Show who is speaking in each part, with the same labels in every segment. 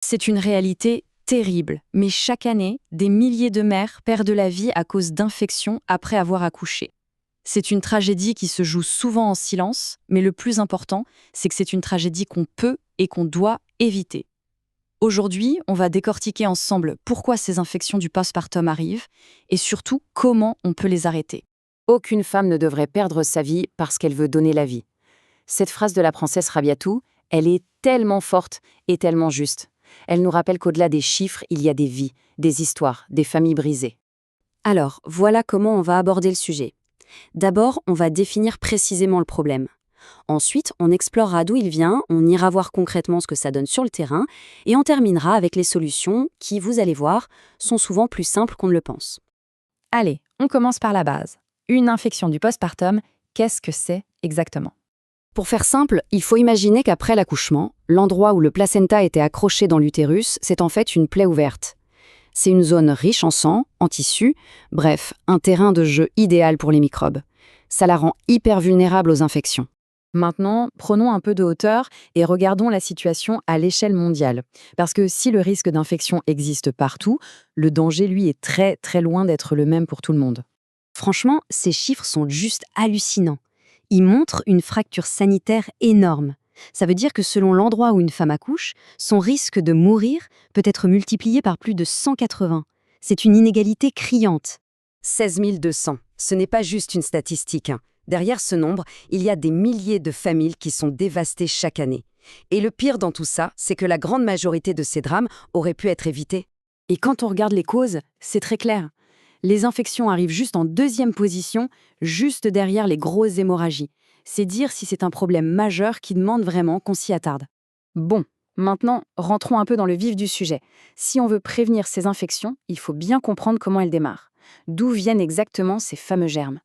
Speaker 1: C'est une réalité terrible, mais chaque année, des milliers de mères perdent la vie à cause d'infections après avoir accouché. C'est une tragédie qui se joue souvent en silence, mais le plus important, c'est que c'est une tragédie qu'on peut et qu'on doit éviter. Aujourd'hui, on va décortiquer ensemble pourquoi ces infections du postpartum arrivent et surtout comment on peut les arrêter.
Speaker 2: Aucune femme ne devrait perdre sa vie parce qu'elle veut donner la vie. Cette phrase de la princesse Rabiatou, elle est tellement forte et tellement juste. Elle nous rappelle qu'au-delà des chiffres, il y a des vies, des histoires, des familles brisées.
Speaker 3: Alors, voilà comment on va aborder le sujet. D'abord, on va définir précisément le problème. Ensuite, on explorera d'où il vient, on ira voir concrètement ce que ça donne sur le terrain, et on terminera avec les solutions qui, vous allez voir, sont souvent plus simples qu'on ne le pense.
Speaker 1: Allez, on commence par la base. Une infection du postpartum, qu'est-ce que c'est exactement ?
Speaker 3: Pour faire simple, il faut imaginer qu'après l'accouchement, l'endroit où le placenta était accroché dans l'utérus, c'est en fait une plaie ouverte. C'est une zone riche en sang, en tissu, bref, un terrain de jeu idéal pour les microbes. Ça la rend hyper vulnérable aux infections.
Speaker 1: Maintenant, prenons un peu de hauteur et regardons la situation à l'échelle mondiale. Parce que si le risque d'infection existe partout, le danger, lui, est très très loin d'être le même pour tout le monde.
Speaker 3: Franchement, ces chiffres sont juste hallucinants. Ils montrent une fracture sanitaire énorme. Ça veut dire que selon l'endroit où une femme accouche, son risque de mourir peut être multiplié par plus de 180. C'est une inégalité criante.
Speaker 2: 16 200, ce n'est pas juste une statistique. Derrière ce nombre, il y a des milliers de familles qui sont dévastées chaque année. Et le pire dans tout ça, c'est que la grande majorité de ces drames auraient pu être évités.
Speaker 1: Et quand on regarde les causes, c'est très clair. Les infections arrivent juste en deuxième position, juste derrière les grosses hémorragies. C'est dire si c'est un problème majeur qui demande vraiment qu'on s'y attarde. Bon, maintenant, rentrons un peu dans le vif du sujet. Si on veut prévenir ces infections, il faut bien comprendre comment elles démarrent. D'où viennent exactement ces fameux germes ?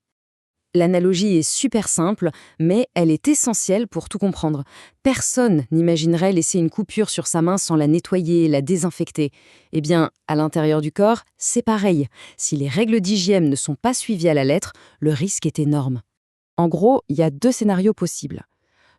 Speaker 2: L'analogie est super simple, mais elle est essentielle pour tout comprendre. Personne n'imaginerait laisser une coupure sur sa main sans la nettoyer et la désinfecter. Eh bien, à l'intérieur du corps, c'est pareil. Si les règles d'hygiène ne sont pas suivies à la lettre, le risque est énorme. En gros, il y a deux scénarios possibles.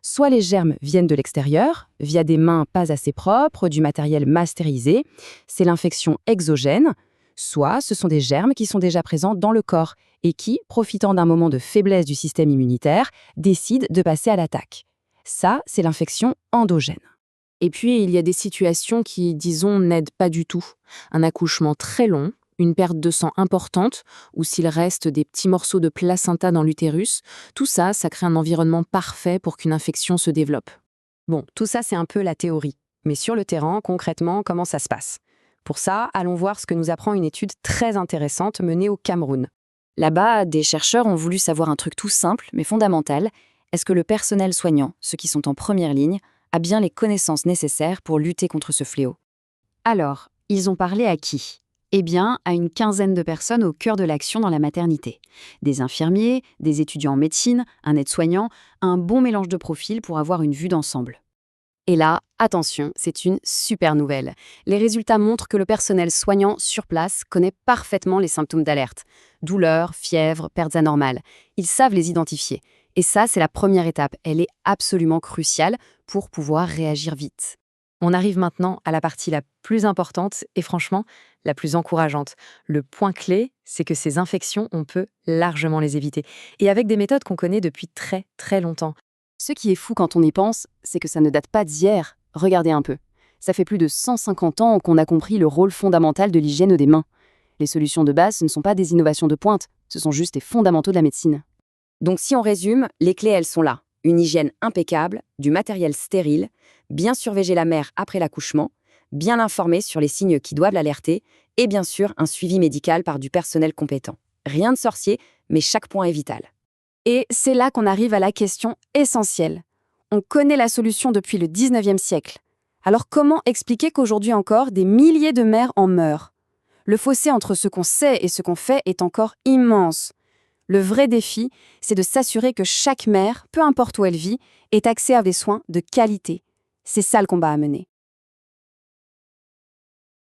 Speaker 2: Soit les germes viennent de l'extérieur, via des mains pas assez propres, du matériel mal stérilisé, c'est l'infection exogène. Soit ce sont des germes qui sont déjà présents dans le corps et qui, profitant d'un moment de faiblesse du système immunitaire, décident de passer à l'attaque. Ça, c'est l'infection endogène. Et puis, il y a des situations qui, disons, n'aident pas du tout. Un accouchement très long, une perte de sang importante, ou s'il reste des petits morceaux de placenta dans l'utérus, tout ça, ça crée un environnement parfait pour qu'une infection se développe. Bon, tout ça, c'est un peu la théorie. Mais sur le terrain, concrètement, comment ça se passe ? Pour ça, allons voir ce que nous apprend une étude très intéressante menée au Cameroun.
Speaker 3: Là-bas, des chercheurs ont voulu savoir un truc tout simple, mais fondamental. Est-ce que le personnel soignant, ceux qui sont en première ligne, a bien les connaissances nécessaires pour lutter contre ce fléau ? Alors, ils ont parlé à qui ? Eh bien, à une quinzaine de personnes au cœur de l'action dans la maternité. Des infirmiers, des étudiants en médecine, un aide-soignant, un bon mélange de profils pour avoir une vue d'ensemble. Et là, attention, c'est une super nouvelle. Les résultats montrent que le personnel soignant sur place connaît parfaitement les symptômes d'alerte. Douleurs, fièvre, pertes anormales. Ils savent les identifier. Et ça, c'est la première étape. Elle est absolument cruciale pour pouvoir réagir vite.
Speaker 1: On arrive maintenant à la partie la plus importante et franchement, la plus encourageante. Le point clé, c'est que ces infections, on peut largement les éviter. Et avec des méthodes qu'on connaît depuis très très longtemps.
Speaker 3: Ce qui est fou quand on y pense, c'est que ça ne date pas d'hier. Regardez un peu. Ça fait plus de 150 ans qu'on a compris le rôle fondamental de l'hygiène des mains. Les solutions de base, ce ne sont pas des innovations de pointe, ce sont juste des fondamentaux de la médecine.
Speaker 2: Donc si on résume, les clés, elles sont là. Une hygiène impeccable, du matériel stérile, bien surveiller la mère après l'accouchement, bien l'informer sur les signes qui doivent l'alerter, et bien sûr un suivi médical par du personnel compétent. Rien de sorcier, mais chaque point est vital.
Speaker 3: Et c'est là qu'on arrive à la question essentielle. On connaît la solution depuis le 19e siècle. Alors comment expliquer qu'aujourd'hui encore, des milliers de mères en meurent ? Le fossé entre ce qu'on sait et ce qu'on fait est encore immense. Le vrai défi, c'est de s'assurer que chaque mère, peu importe où elle vit, ait accès à des soins de qualité. C'est ça le combat à mener.